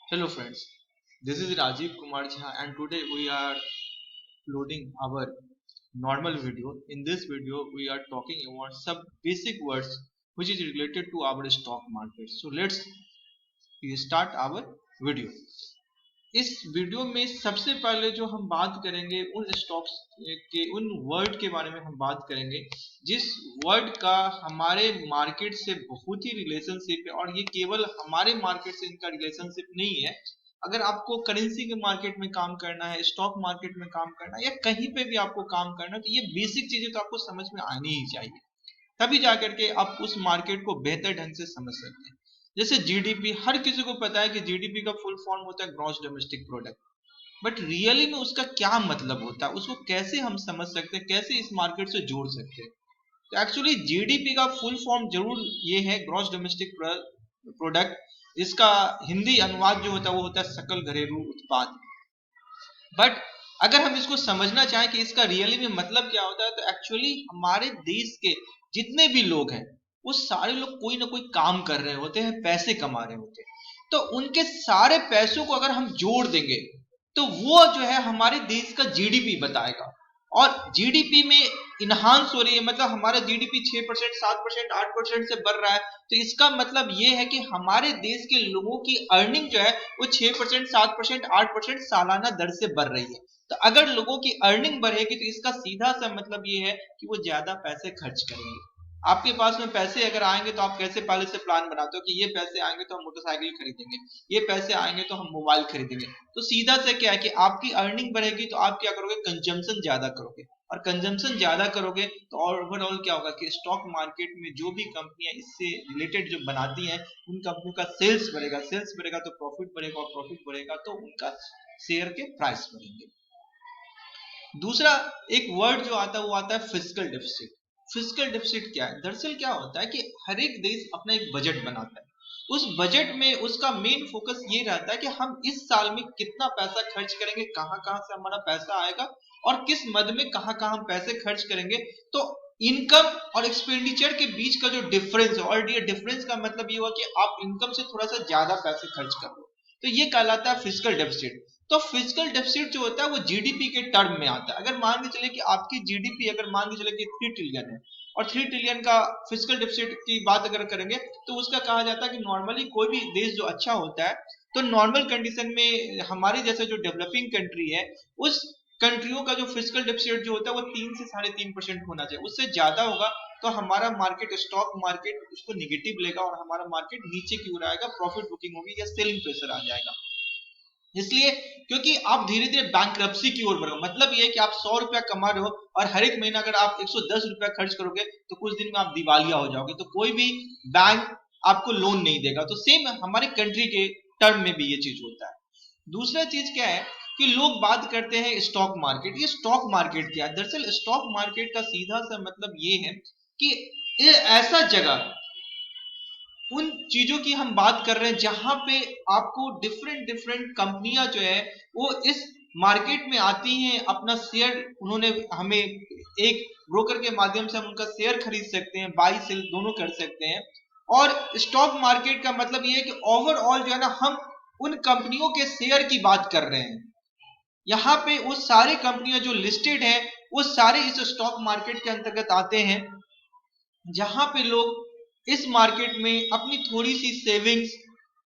Hello friends, this is Rajiv Kumar Jha and today we are loading our normal video. In this video we are talking about some basic words which is related to our stock market. So let's start our video. इस video में सबसे पहले जो हम बात करेंगे उन stocks के उन वर्ड के बारे में हम बात करेंगे जिस वर्ड का हमारे मार्केट से बहुत ही रिलेशनशिप है और ये केवल हमारे मार्केट से इनका रिलेशनशिप नहीं है। अगर आपको करेंसी के मार्केट में काम करना है, स्टॉक मार्केट में काम करना है या कहीं पे भी आपको काम करना है तो ये बेसिक चीजें तो आपको समझ में आनी ही चाहिए, तभी जाकर के आप उस मार्केट को बेहतर ढंग से समझ सकते हैं। जैसे जीडीपी, हर किसी को पता है कि जीडीपी का फुल फॉर्म होता है gross domestic product, but really में उसका क्या मतलब होता है, उसको कैसे हम समझ सकते हैं, कैसे इस मार्केट से जोड़ सकते हैं। तो एक्चुअली जीडीपी का फुल फॉर्म जरूर ये है ग्रॉस डोमेस्टिक प्रोडक्ट। इसका हिंदी अनुवाद जो होता है वो होता है सकल घरेलू उत्पाद। बट अगर हम इसको समझना चाहें कि इसका रियली में मतलब क्या होता है तो एक्चुअली हमारे देश के जितने भी लोग हैं वो सारे लोग कोई ना कोई काम कर रहे होते हैं, पैसे कमा रहे होते हैं। तो उनके सारे पैसों को अगर हम जोड़ देंगे तो वो जो है हमारे देश का जीडीपी बताएगा। और जीडीपी में इनहांस हो रही है, मतलब हमारा जीडीपी 6%, 7%, 8% से बढ़ रहा है। तो इसका मतलब ये है कि हमारे देश के लोगों की अर्निंग जो है वो 6%, 7%, 8% सालाना दर से बढ़ रही है। तो अगर लोगों की अर्निंग बढ़ेगी तो इसका सीधा सा मतलब ये है कि वो ज्यादा पैसे खर्च करेंगे। आपके पास में पैसे अगर आएंगे तो आप कैसे पहले से प्लान बनाते हो कि ये पैसे आएंगे तो हम मोटरसाइकिल खरीदेंगे, ये पैसे आएंगे तो हम मोबाइल खरीदेंगे। तो सीधा से क्या है कि आपकी अर्निंग बढ़ेगी तो आप क्या करोगे, कंजम्पशन ज्यादा करोगे। और कंजम्पशन ज्यादा करोगे तो ओवरऑल क्या होगा कि स्टॉक मार्केट में जो भी कंपनियां इससे रिलेटेड जो बनाती हैं उन कंपनियों का सेल्स बढ़ेगा, सेल्स बढ़ेगा तो प्रॉफिट बढ़ेगा, और प्रॉफिट बढ़ेगा तो उनका शेयर के प्राइस बढ़ेंगे। दूसरा एक वर्ड जो आता है वो आता है फिस्कल डेफिसिट। फिस्कल डेफिसिट क्या है, दरअसल क्या होता है कि हर एक देश अपना एक बजट बनाता है। उस बजट में उसका मेन फोकस ये रहता है कि हम इस साल में कितना पैसा खर्च करेंगे, कहां कहां से हमारा पैसा आएगा और किस मद में कहां कहां हम पैसे खर्च करेंगे। तो इनकम और एक्सपेंडिचर के बीच का जो डिफरेंस है, और ये डिफरेंस का मतलब ये हुआ कि आप इनकम से थोड़ा सा ज्यादा पैसे खर्च कर रहे हो, तो ये कहलाता है फिस्कल डेफिसिट। तो फिजिकल डेफिसिट जो होता है वो जीडीपी के टर्म में आता है। अगर मान के चले कि आपकी जीडीपी अगर मान के चले कि 3 ट्रिलियन है और 3 ट्रिलियन का फिजिकल डेफिसिट की बात अगर करेंगे तो उसका कहा जाता है कि नॉर्मली कोई भी देश जो अच्छा होता है तो नॉर्मल कंडीशन में हमारे जैसे जो डेवलपिंग कंट्री है उस कंट्रियों का जो फिजिकल डेफिसिट जो होता है वो 3 से 3.5% होना चाहिए। उससे ज्यादा होगा तो हमारा मार्केट, स्टॉक मार्केट उसको निगेटिव लेगा और हमारा मार्केट नीचे की ओर आएगा, प्रॉफिट बुकिंग होगी या सेलिंग प्रेशर आ जाएगा। इसलिए क्योंकि आप धीरे धीरे बैंक्रप्सी की ओर बढ़ोगे, मतलब ये है कि आप 100 रुपया कमा रहे हो और हर एक महीना अगर आप 110 रुपया खर्च करोगे तो कुछ दिन में आप दिवालिया हो जाओगे, तो कोई भी बैंक आपको लोन नहीं देगा। तो सेम हमारे कंट्री के टर्म में भी ये चीज होता है। दूसरा चीज क्या है कि लोग बात करते हैं स्टॉक मार्केट। ये स्टॉक मार्केट क्या है, दरअसल स्टॉक मार्केट का सीधा सा मतलब ये है कि ये ऐसा जगह, उन चीजों की हम बात कर रहे हैं जहां पे आपको डिफरेंट डिफरेंट कंपनियां जो है वो इस मार्केट में आती हैं, अपना शेयर उन्होंने हमें एक ब्रोकर के माध्यम से हम उनका शेयर खरीद सकते हैं, बाई सेल दोनों कर सकते हैं। और स्टॉक मार्केट का मतलब ये है कि ओवरऑल जो है ना हम उन कंपनियों के शेयर की बात कर रहे हैं। यहाँ पे वो सारी कंपनियां जो लिस्टेड हैं वो सारे इस स्टॉक मार्केट के अंतर्गत आते हैं, जहां पे लोग इस मार्केट में अपनी थोड़ी सी सेविंग्स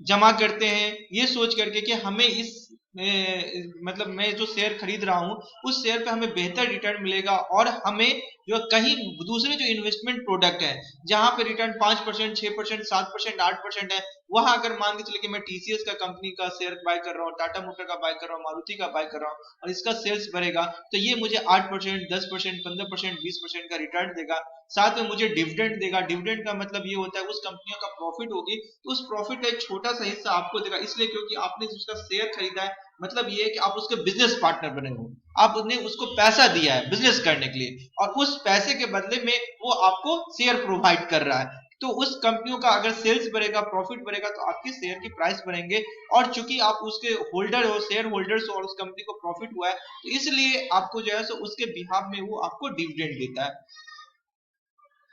जमा करते हैं ये सोच करके कि हमें इस मतलब मैं जो शेयर खरीद रहा हूं उस शेयर पे हमें बेहतर रिटर्न मिलेगा, और हमें जो कहीं दूसरे जो इन्वेस्टमेंट प्रोडक्ट है जहां पे रिटर्न 5%, 6%, 7%, 8% है, वहां अगर मान के चले कि मैं टीसीएस का कंपनी का शेयर बाय कर रहा हूँ, टाटा मोटर का बाय कर रहा हूँ, मारुति का बाय कर रहा हूँ और इसका सेल्स बढ़ेगा तो ये मुझे 8%, 10%, 15%, 20% का रिटर्न देगा। साथ में मुझे डिविडेंड देगा। डिविडेंड का मतलब ये होता है उस कंपनियों का प्रॉफिट होगी तो उस प्रॉफिट का एक छोटा सा हिस्सा आपको देगा, इसलिए क्योंकि आपने उसका शेयर खरीदा है। मतलब ये है कि आप उसके बिजनेस पार्टनर बने हो, आपने उसको पैसा दिया है बिजनेस करने के लिए और उस पैसे के बदले में वो आपको शेयर प्रोवाइड कर रहा है। तो उस कंपनियों का अगर सेल्स बढ़ेगा, प्रॉफिट बढ़ेगा तो आपके शेयर की प्राइस बढ़ेंगे, और चूंकि आप उसके होल्डर हो, शेयर होल्डर्स हो और उस कंपनी को प्रॉफिट हुआ है तो इसलिए आपको जो है सो उसके बिहाफ में वो आपको डिविडेंड देता है।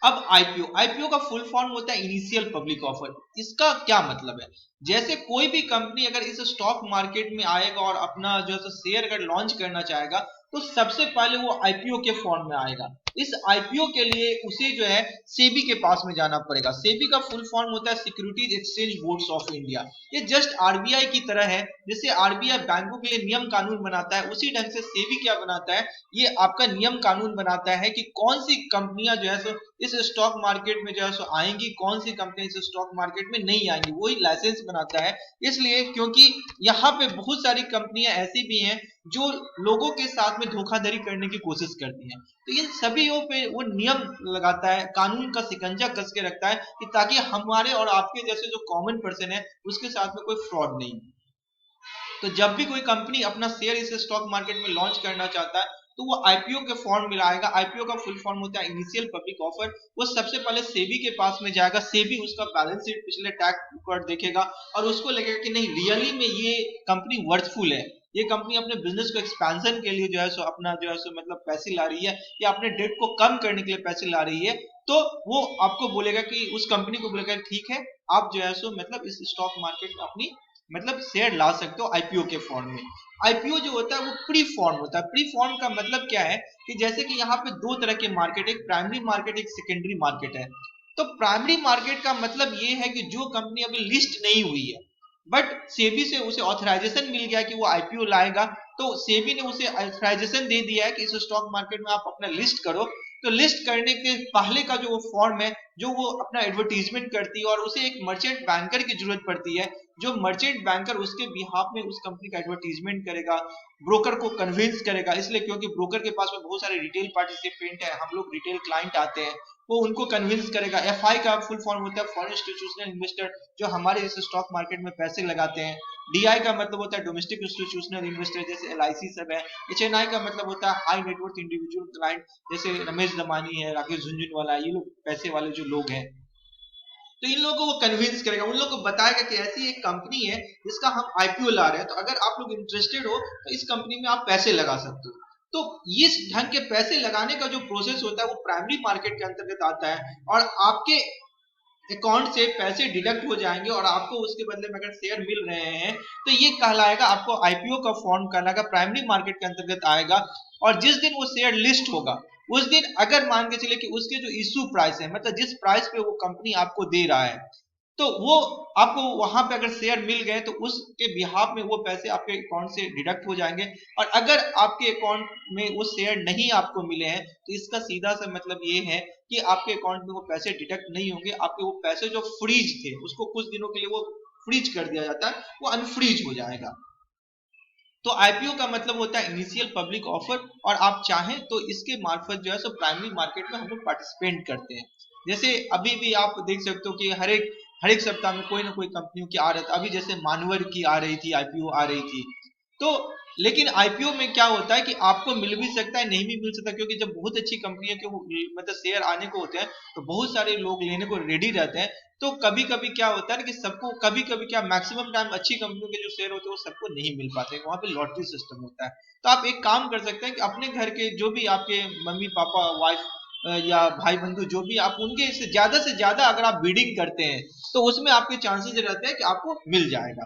अब आईपीओ, आईपीओ का फुल फॉर्म होता है इनिशियल पब्लिक ऑफर। इसका क्या मतलब है, जैसे कोई भी कंपनी अगर इस स्टॉक मार्केट में आएगा और अपना जो है शेयर अगर लॉन्च करना चाहेगा तो सबसे पहले वो आईपीओ के फॉर्म में आएगा। इस आईपीओ के लिए उसे जो है सेबी के पास में जाना पड़ेगा। सेबी का फुल फॉर्म होता है securities exchange boards of India. ये जस्ट आरबीआई की तरह है, जैसे आरबीआई बैंकों के लिए नियम कानून बनाता है उसी ढंग से सेबी क्या बनाता है, ये आपका नियम कानून बनाता है कि कौन सी कंपनियां जो है सो इस स्टॉक मार्केट में जो है सो आएंगी, कौन सी कंपनी इस स्टॉक मार्केट में नहीं आएंगी, वही लाइसेंस बनाता है। इसलिए क्योंकि यहाँ पे बहुत सारी कंपनियां ऐसी भी हैं जो लोगों के साथ में धोखाधड़ी करने की कोशिश करती हैं, तो इन सभी पे वो नियम लगाता है, कानून का शिकंजा कस के रखता है कि ताकि हमारे और आपके जैसे जो कॉमन पर्सन है उसके साथ में कोई फ्रॉड नहीं। तो जब भी कोई कंपनी अपना शेयर इस स्टॉक मार्केट में लॉन्च करना चाहता है तो वो आईपीओ के फॉर्म में आएगा। आईपीओ का फुल फॉर्म होता है इनिशियल पब्लिक ऑफर। वो सबसे पहले सेबी के पास में जाएगा, सेबी उसका बैलेंस शीट पिछले टैक्स रिकॉर्ड देखेगा और उसको लगेगा कि नहीं रियली में ये कंपनी वर्थफुल है, ये कंपनी अपने बिजनेस को एक्सपेंशन के लिए जो है सो अपना जो है सो मतलब पैसे ला रही है या अपने डेट को कम करने के लिए पैसे ला रही है, तो वो आपको बोलेगा कि उस कंपनी को बोलेगा ठीक है आप जो है सो मतलब इस स्टॉक मार्केट में अपनी मतलब शेयर ला सकते हो आईपीओ के फॉर्म में। आईपीओ जो होता है वो प्री फॉर्म होता है। प्री फॉर्म का मतलब क्या है कि जैसे कि यहाँ पे दो तरह के मार्केट, एक प्राइमरी मार्केट एक सेकेंडरी मार्केट है। तो प्राइमरी मार्केट का मतलब ये है कि जो कंपनी अभी लिस्ट नहीं हुई है बट सेबी से उसे ऑथराइजेशन मिल गया कि वो आईपीओ लाएगा, तो सेबी ने उसे ऑथराइजेशन दे दिया है कि इस स्टॉक मार्केट में आप अपना लिस्ट करो। तो लिस्ट करने के पहले का जो वो फॉर्म है जो वो अपना एडवर्टीजमेंट करती है और उसे एक मर्चेंट बैंकर की जरूरत पड़ती है, जो मर्चेंट बैंकर उसके बिहाफ में उस कंपनी का एडवर्टीजमेंट करेगा, ब्रोकर को कन्विंस करेगा। इसलिए क्योंकि ब्रोकर के पास में बहुत सारे रिटेल पार्टिसिपेंट है, हम लोग रिटेल क्लाइंट आते हैं, वो उनको कन्विंस करेगा। एफआई का फुल फॉर्म होता है फॉरेन इंस्टीट्यूशनल इन्वेस्टर, जो हमारे इस स्टॉक मार्केट में पैसे लगाते हैं। डीआई का मतलब होता है डोमेस्टिक इंस्टीट्यूशनल इन्वेस्टर, जैसे एलआईसी सब है। एचएनआई का मतलब होता है हाई नेटवर्थ इंडिविजुअल क्लाइंट, जैसे रमेश दमानी है, राकेश झुंझुनवाला, ये लोग पैसे वाले जो लोग हैं। तो इन लोगों को वो कन्विंस करेगा, उन लोगों को बताएगा कि ऐसी एक कंपनी है जिसका हम आईपीओ ला रहे हैं, तो अगर आप लोग इंटरेस्टेड हो तो इस कंपनी में आप पैसे लगा सकते हो। तो इस ढंग के पैसे लगाने का जो प्रोसेस होता है वो प्राइमरी मार्केट के अंतर्गत आता है और आपके अकाउंट से पैसे डिडक्ट हो जाएंगे और आपको उसके बदले में अगर शेयर मिल रहे हैं तो ये कहलाएगा, आपको आईपीओ का फॉर्म कहलाएगा, प्राइमरी मार्केट के अंतर्गत आएगा। और जिस दिन वो शेयर लिस्ट होगा उस दिन अगर मान के चले कि उसके जो इश्यू प्राइस है मतलब जिस प्राइस पे वो कंपनी आपको दे रहा है तो वो आपको वहां पे अगर शेयर मिल गए तो उसके बिहाफ में वो पैसे आपके अकाउंट से डिडक्ट हो जाएंगे। और अगर आपके अकाउंट में वो शेयर नहीं आपको मिले हैं तो इसका सीधा सा मतलब ये है कि आपके अकाउंट में वो पैसे डिडक्ट नहीं होंगे, आपके वो पैसे जो फ्रीज थे उसको कुछ दिनों के लिए वो फ्रीज कर दिया जाता है, वो अनफ्रीज हो जाएगा। तो आईपीओ का मतलब होता है इनिशियल पब्लिक ऑफर और आप चाहें तो इसके मार्फत जो है सो प्राइमरी मार्केट में हम लोग पार्टिसिपेट करते हैं। जैसे अभी भी आप देख सकते हो कि हर एक सप्ताह में कोई ना कोई कंपनियों की आ रहा था, अभी जैसे मानवर की आ रही थी, आईपीओ आ रही थी। तो लेकिन आईपीओ में क्या होता है कि आपको मिल भी सकता है नहीं भी मिल सकता, क्योंकि जब बहुत अच्छी कंपनियों के मतलब शेयर आने को होते हैं तो बहुत सारे लोग लेने को रेडी रहते हैं। तो कभी कभी क्या होता है ना कि सबको कभी कभी क्या मैक्सिमम टाइम अच्छी कंपनियों के जो शेयर होते हैं वो सबको नहीं मिल पाते, वहां पे लॉटरी सिस्टम होता है। तो आप एक काम कर सकते हैं कि अपने घर के जो भी आपके मम्मी पापा वाइफ या भाई बंधु जो भी, आप उनके से ज्यादा अगर आप बीडिंग करते हैं तो उसमें आपके चांसेस रहते हैं कि आपको मिल जाएगा।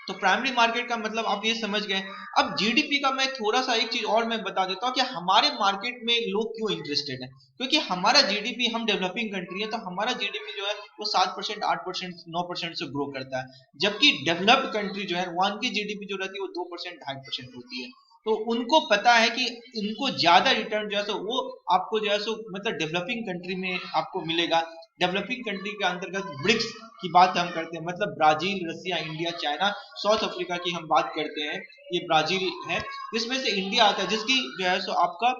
तो प्राइमरी मार्केट का मतलब आप ये समझ गए। अब जीडीपी का मैं थोड़ा सा एक चीज और मैं बता देता हूँ कि हमारे मार्केट में लोग क्यों इंटरेस्टेड है, क्योंकि हमारा जीडीपी, हम डेवलपिंग कंट्री है तो हमारा जीडीपी जो है वो 7% 8% 9% से ग्रो करता है, जबकि डेवलप्ड कंट्री जो है वहां की जीडीपी जो रहती है वो 2% 2.5% होती है। तो उनको पता है कि इनको ज्यादा रिटर्न जो है सो वो आपको जो है सो मतलब डेवलपिंग कंट्री में आपको मिलेगा। डेवलपिंग कंट्री के अंतर्गत ब्रिक्स की बात हम करते हैं, मतलब ब्राजील, रसिया, इंडिया, चाइना, साउथ अफ्रीका की हम बात करते हैं, ये ब्राजील है, इसमें से इंडिया आता है जिसकी जो है सो आपका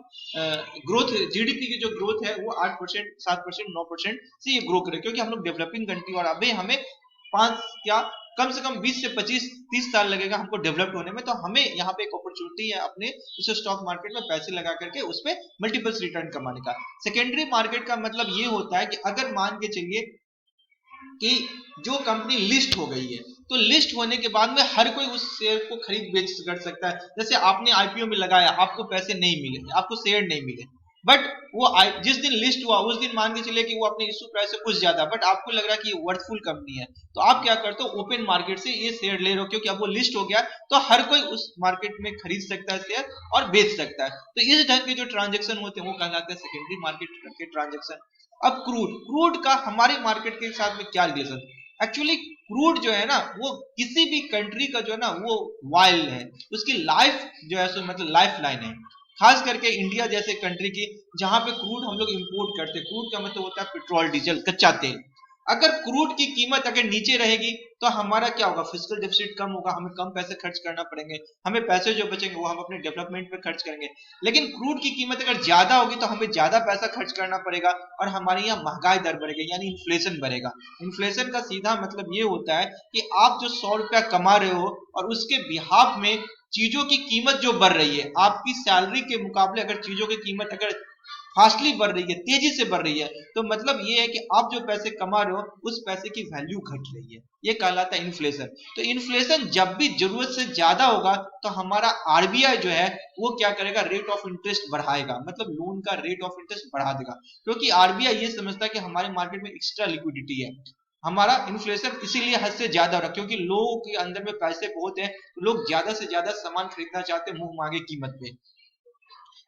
ग्रोथ, जीडीपी की जो ग्रोथ है वो 8% 7% 9% से ये ग्रो करे, क्योंकि हम लोग डेवलपिंग कंट्री और अभी हमें 5 या कम से कम 20 से 25 30 साल लगेगा हमको डेवलप होने में। तो हमें यहाँ पे एक अपॉर्चुनिटी है अपने इस स्टॉक मार्केट में पैसे लगा करके उस पर मल्टीपल्स रिटर्न कमाने का। सेकेंडरी मार्केट का मतलब ये होता है कि अगर मान के चलिए कि जो कंपनी लिस्ट हो गई है तो लिस्ट होने के बाद में हर कोई उस शेयर को खरीद बेच कर सकता है। जैसे आपने आईपीओ में लगाया, आपको पैसे नहीं मिले, आपको शेयर नहीं मिले, बट वो जिस दिन लिस्ट हुआ उस दिन मान के चले कि वो अपने इश्यू प्राइस से कुछ ज्यादा, बट आपको लग रहा है कि ये वर्थफुल कंपनी है, तो आप क्या करते हो, ओपन मार्केट से ये शेयर ले रहे हो, क्योंकि अब वो लिस्ट हो गया तो हर कोई उस मार्केट में खरीद सकता है शेयर और बेच सकता है। तो इस ढंग के जो ट्रांजेक्शन होते हैं वो कहलाते हैं सेकेंडरी मार्केट के ट्रांजेक्शन। अब क्रूड, क्रूड का हमारे मार्केट के साथ में क्या रिलेशन? एक्चुअली क्रूड जो है ना वो किसी भी कंट्री का जो है ना वो वाइल है, उसकी लाइफ जो है सो मतलब लाइफ लाइन है, खास करके इंडिया जैसे कंट्री की जहां पे क्रूड हम लोग इंपोर्ट करते हैं। क्रूड का मतलब होता है पेट्रोल डीजल कच्चा तेल। अगर क्रूड की कीमत अगर नीचे रहेगी तो हमारा क्या होगा, फिस्कल डेफिसिट कम होगा, हमें कम पैसे खर्च करना पड़ेंगे, हमें पैसे जो बचेंगे वो हम अपने डेवलपमेंट पे खर्च करेंगे। लेकिन क्रूड की कीमत अगर ज्यादा होगी तो हमें ज्यादा पैसा खर्च करना पड़ेगा और हमारे यहाँ महंगाई दर बढ़ेगी, यानी इन्फ्लेशन बढ़ेगा। इन्फ्लेशन का सीधा मतलब ये होता है कि आप जो 100 रुपया कमा रहे हो और उसके बिहाफ में चीजों की कीमत जो बढ़ रही है, आपकी सैलरी के मुकाबले अगर चीजों की कीमत अगर फास्टली बढ़ रही है, तेजी से बढ़ रही है, तो मतलब ये है कि आप जो पैसे कमा रहे हो उस पैसे की वैल्यू घट रही है, ये कहलाता है इन्फ्लेशन। तो इन्फ्लेशन जब भी जरूरत से ज्यादा होगा तो हमारा आरबीआई जो है वो क्या करेगा, रेट ऑफ इंटरेस्ट बढ़ाएगा, मतलब लोन का रेट ऑफ इंटरेस्ट बढ़ा देगा, क्योंकि आरबीआई ये समझता है कि हमारे मार्केट में एक्स्ट्रा लिक्विडिटी है, हमारा इन्फ्लेशन इसीलिए हद से ज्यादा हो रहा है क्योंकि लोगों के अंदर में पैसे बहुत है, तो लोग ज्यादा से ज्यादा सामान खरीदना चाहते हैं मुंह मांगे कीमत पे।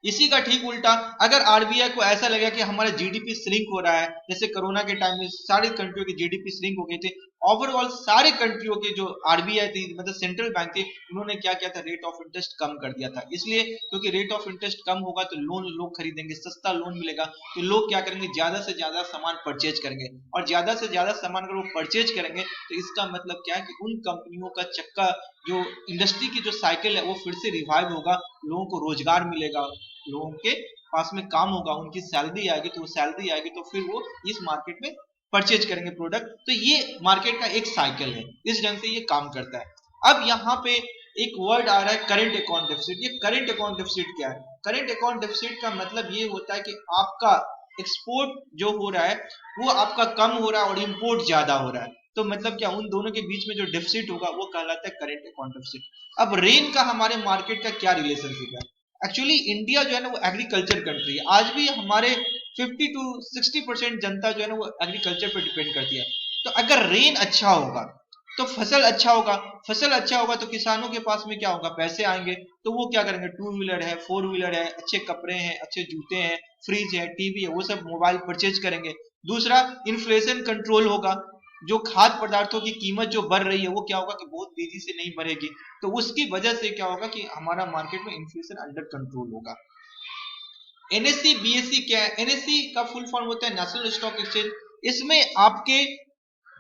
इसी का ठीक उल्टा अगर आरबीआई को ऐसा लगे कि हमारा जीडीपी श्रिंक हो रहा है, जैसे कोरोना के टाइम में सारी कंट्रियों की जीडीपी श्रिंक हो गई थी, ओवरऑल सारे कंट्रियों के जो आरबीआई थी मतलब सेंट्रल बैंक थी, उन्होंने क्या किया था, रेट ऑफ इंटरेस्ट कम कर दिया था। इसलिए क्योंकि रेट ऑफ इंटरेस्ट कम होगा तो लोन लोग खरीदेंगे, सस्ता लोन मिलेगा, तो लोग क्या करेंगे, ज्यादा से ज्यादा सामान परचेज करेंगे, और ज्यादा से ज्यादा सामान अगर वो परचेज करेंगे तो इसका मतलब क्या है कि उन कंपनियों का चक्का, जो इंडस्ट्री की जो साइकिल है वो फिर से रिवाइव होगा, लोगों को रोजगार मिलेगा, लोगों के पास में काम होगा, उनकी सैलरी आएगी, तो वो सैलरी आएगी तो फिर वो इस मार्केट में परचेज करेंगे प्रोडक्ट। तो ये मार्केट का एक साइकिल है, इस ढंग से ये काम करता है। अब यहाँ पे एक वर्ड आ रहा है करंट अकाउंट डेफिसिट। ये करंट अकाउंट डेफिसिट क्या है? करंट अकाउंट डेफिसिट का मतलब ये होता है कि आपका एक्सपोर्ट जो हो रहा है वो आपका कम हो रहा है और इंपोर्ट ज्यादा हो रहा है, तो मतलब क्या, उन दोनों के बीच में जो डेफिसिट होगा वो कहलाता है करंट अकाउंट डेफिसिट। अब रेन का हमारे मार्केट का क्या रिलेशनशिप है? एक्चुअली इंडिया जो है ना वो एग्रीकल्चर कंट्री है, आज भी हमारे 50 to 60% जनता जो है ना वो एग्रीकल्चर पे डिपेंड करती है। तो अगर रेन अच्छा होगा तो फसल अच्छा होगा, फसल अच्छा होगा तो किसानों के पास में क्या होगा, पैसे आएंगे, तो वो क्या करेंगे, टू व्हीलर है, फोर व्हीलर है, अच्छे कपड़े हैं, अच्छे जूते हैं, फ्रिज है, टीवी है, वो सब मोबाइल परचेज करेंगे। दूसरा, इन्फ्लेशन कंट्रोल होगा, जो खाद्य पदार्थों की कीमत जो बढ़ रही है वो क्या होगा कि बहुत तेजी से नहीं बढ़ेगी, तो उसकी वजह से क्या होगा कि हमारा मार्केट में इन्फ्लेशन अंडर कंट्रोल होगा। एनएससी बीएससी क्या है? एनएससी का फुल फॉर्म होता है नेशनल स्टॉक एक्सचेंज। इसमें आपके,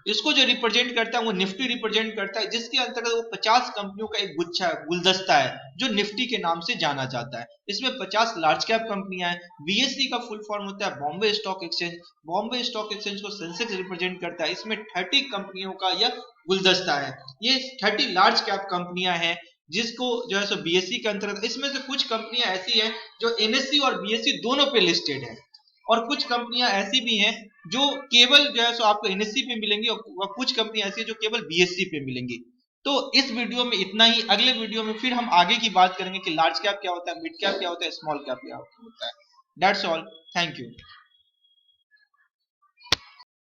इसको जो रिप्रेजेंट करता है वो निफ्टी रिप्रेजेंट करता है, जिसके अंतर्गत वो 50 कंपनियों का एक गुच्छा है, गुलदस्ता है, जो निफ्टी के नाम से जाना जाता है। इसमें 50 लार्ज कैप कंपनियां हैं। बीएससी का फुल फॉर्म होता है Bombay stock exchange. Bombay stock exchange को सेंसेक्स रिप्रेजेंट करता है, इसमें 30 कंपनियों का यह गुलदस्ता है। ये 30 लार्ज कैप कंपनियां हैं जिसको जो है सो बीएससी के अंतर्गत, इसमें से कुछ कंपनियां ऐसी हैं जो एनएससी और बीएससी दोनों पे लिस्टेड है, और कुछ कंपनियां ऐसी भी हैं जो केवल जो है सो आपको एनएससी पे मिलेंगी, और कुछ कंपनी ऐसी है जो केवल बीएससी पे मिलेंगी। तो इस वीडियो में इतना ही, अगले वीडियो में फिर हम आगे की बात करेंगे कि लार्ज कैप क्या होता है, मिड कैप क्या होता है, स्मॉल कैप क्या होता है। That's all, thank you.